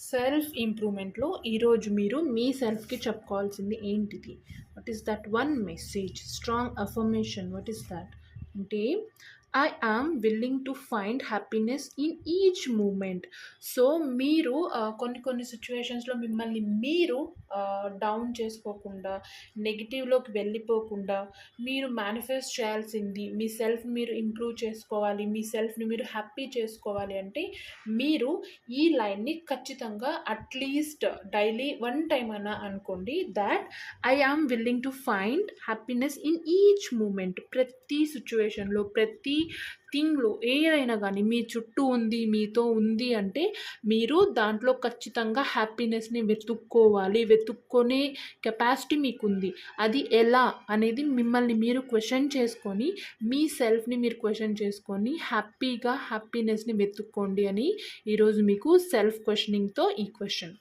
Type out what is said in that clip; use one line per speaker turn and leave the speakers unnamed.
Self ఇంప్రూవ్మెంట్లో ఈరోజు మీరు మీ సెల్ఫ్కి చెప్పుకోవాల్సింది ఏంటిది? What is that one message, strong affirmation? What is that అంటే, I am willing to find happiness in each moment. So మీరు కొన్ని కొన్ని సిచ్యువేషన్స్లో మిమ్మల్ని మీరు డౌన్ చేసుకోకుండా, నెగిటివ్లోకి వెళ్ళిపోకుండా, మీరు మేనిఫెస్ట్ చేయాల్సింది మీ సెల్ఫ్ మీరు ఇంప్రూవ్ చేసుకోవాలి, మీ సెల్ఫ్ని మీరు హ్యాపీ చేసుకోవాలి అంటే మీరు ఈ లైన్ని ఖచ్చితంగా అట్లీస్ట్ డైలీ 1 టైమ్ అన్నా అనుకోండి. That I am willing to find happiness in each moment. ప్రతి సిచ్యువేషన్లో, ప్రతి థింగ్లో ఏదైనా కానీ మీ చుట్టూ ఉంది, మీతో ఉంది అంటే మీరు దాంట్లో ఖచ్చితంగా హ్యాపీనెస్ని వెతుక్కోవాలి. వెతుక్కునే కెపాసిటీ మీకుంది. అది ఎలా అనేది మిమ్మల్ని మీరు క్వశ్చన్ చేసుకొని, మీ సెల్ఫ్ని మీరు క్వశ్చన్ చేసుకొని హ్యాపీనెస్ని వెతుక్కోండి అని ఈరోజు మీకు సెల్ఫ్ క్వశ్చనింగ్తో ఈ క్వశ్చన్.